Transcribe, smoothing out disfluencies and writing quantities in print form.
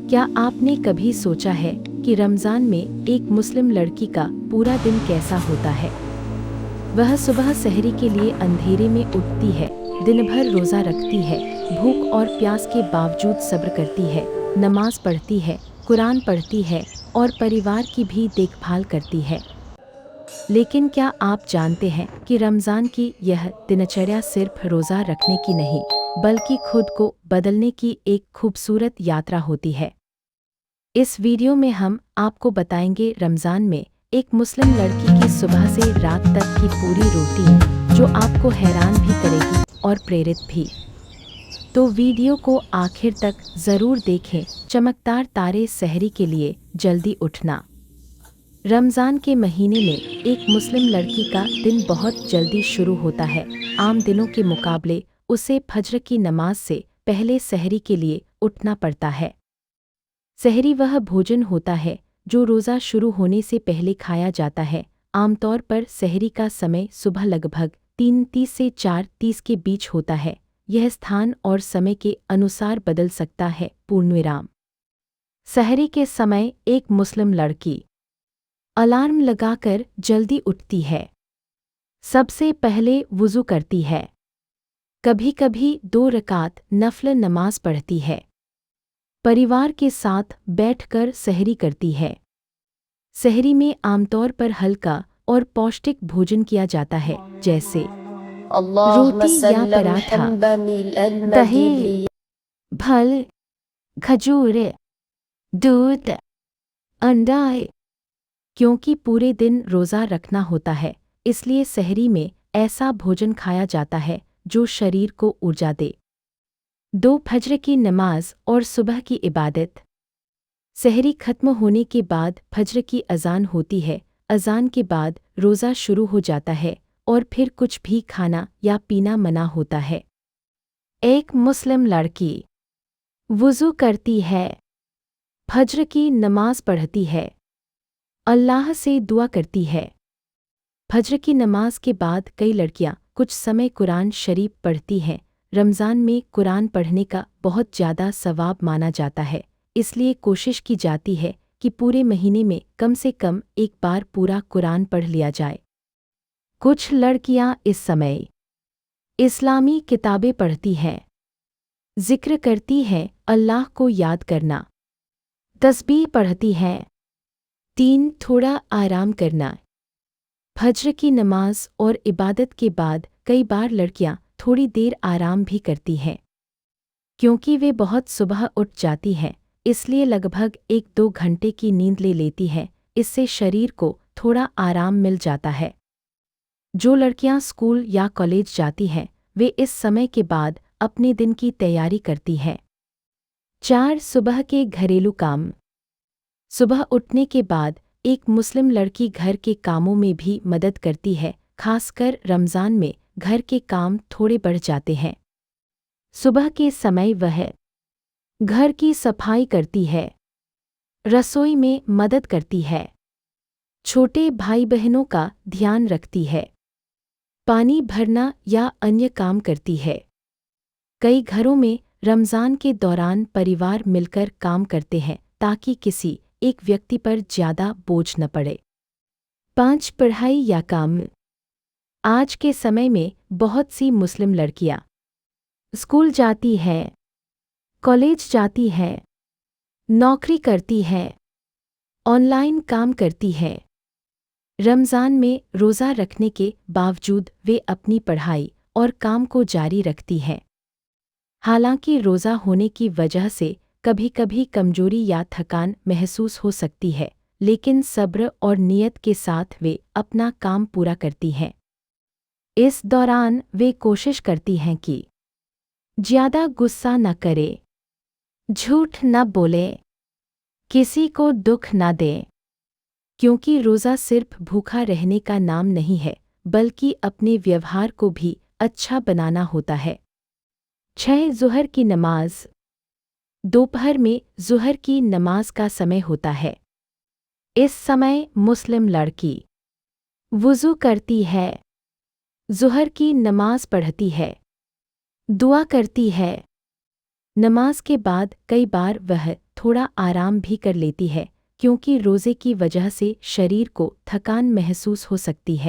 क्या आपने कभी सोचा है कि रमज़ान में एक मुस्लिम लड़की का पूरा दिन कैसा होता है? वह सुबह सहरी के लिए अंधेरे में उठती है, दिन भर रोज़ा रखती है, भूख और प्यास के बावजूद सब्र करती है, नमाज पढ़ती है, कुरान पढ़ती है और परिवार की भी देखभाल करती है। लेकिन क्या आप जानते हैं कि रमज़ान की यह दिनचर्या सिर्फ रोज़ा रखने की नहीं, बल्कि खुद को बदलने की एक खूबसूरत यात्रा होती है। इस वीडियो में हम आपको बताएंगे रमज़ान में एक मुस्लिम लड़की की सुबह से रात तक की पूरी रूटीन, जो आपको हैरान भी करेगी और प्रेरित भी। तो वीडियो को आखिर तक ज़रूर देखें। चमकदार तारे सहरी के लिए जल्दी उठना। रमज़ान के महीने में एक मुस्लिम लड़की का दिन बहुत जल्दी शुरू होता है। आम दिनों के मुकाबले उसे फज्र की नमाज से पहले सहरी के लिए उठना पड़ता है। सहरी वह भोजन होता है जो रोज़ा शुरू होने से पहले खाया जाता है। आमतौर पर सहरी का समय सुबह लगभग 3:30 से 4:30 के बीच होता है। यह स्थान और समय के अनुसार बदल सकता है। पूर्णविराम। सहरी के समय एक मुस्लिम लड़की अलार्म लगाकर जल्दी उठती है। सबसे पहले वुज़ू करती है। कभी-कभी 2 रकात नफ़ल नमाज पढ़ती है। परिवार के साथ बैठकर सहरी करती है। सहरी में आमतौर पर हल्का और पौष्टिक भोजन किया जाता है, जैसे रोटी या पराठा, दही, फल, खजूर, दूध, अंडा। क्योंकि पूरे दिन रोज़ा रखना होता है, इसलिए सहरी में ऐसा भोजन खाया जाता है जो शरीर को ऊर्जा दे। 2 फज्र की नमाज और सुबह की इबादत। सहरी खत्म होने के बाद फज्र की अज़ान होती है। अज़ान के बाद रोज़ा शुरू हो जाता है और फिर कुछ भी खाना या पीना मना होता है। एक मुस्लिम लड़की वुज़ू करती है, फज्र की नमाज पढ़ती है, अल्लाह से दुआ करती है। फज्र की नमाज के बाद कई लड़कियां कुछ समय कुरान शरीफ पढ़ती हैं। रमज़ान में कुरान पढ़ने का बहुत ज़्यादा सवाब माना जाता है, इसलिए कोशिश की जाती है कि पूरे महीने में कम से कम एक बार पूरा कुरान पढ़ लिया जाए। कुछ लड़कियां इस समय इस्लामी किताबें पढ़ती हैं, जिक्र करती हैं, अल्लाह को याद करना, तस्बीह पढ़ती हैं। 3 थोड़ा आराम करना। फज्र की नमाज और इबादत के बाद कई बार लड़कियां थोड़ी देर आराम भी करती हैं। क्योंकि वे बहुत सुबह उठ जाती हैं, इसलिए लगभग 1-2 घंटे की नींद ले लेती हैं। इससे शरीर को थोड़ा आराम मिल जाता है। जो लड़कियां स्कूल या कॉलेज जाती हैं, वे इस समय के बाद अपने दिन की तैयारी करती हैं। 4 सुबह के घरेलू काम। सुबह उठने के बाद एक मुस्लिम लड़की घर के कामों में भी मदद करती है। खासकर रमज़ान में घर के काम थोड़े बढ़ जाते हैं। सुबह के समय वह घर की सफाई करती है, रसोई में मदद करती है, छोटे भाई बहनों का ध्यान रखती है, पानी भरना या अन्य काम करती है। कई घरों में रमज़ान के दौरान परिवार मिलकर काम करते हैं ताकि किसी एक व्यक्ति पर ज़्यादा बोझ न पड़े। 5 पढ़ाई या काम। आज के समय में बहुत सी मुस्लिम लड़कियां स्कूल जाती हैं, कॉलेज जाती हैं, नौकरी करती हैं, ऑनलाइन काम करती हैं। रमज़ान में रोज़ा रखने के बावजूद वे अपनी पढ़ाई और काम को जारी रखती हैं। हालांकि रोज़ा होने की वजह से कभी-कभी कमजोरी या थकान महसूस हो सकती है, लेकिन सब्र और नियत के साथ वे अपना काम पूरा करती हैं। इस दौरान वे कोशिश करती हैं कि ज़्यादा गुस्सा न करे, झूठ न बोले, किसी को दुख न दें। क्योंकि रोज़ा सिर्फ भूखा रहने का नाम नहीं है, बल्कि अपने व्यवहार को भी अच्छा बनाना होता है। 6 ज़ुहर की नमाज। दोपहर में ज़ुहर की नमाज का समय होता है। इस समय मुस्लिम लड़की वुज़ू करती है, ज़ुहर की नमाज पढ़ती है, दुआ करती है। नमाज के बाद कई बार वह थोड़ा आराम भी कर लेती है, क्योंकि रोज़े की वजह से शरीर को थकान महसूस हो सकती है।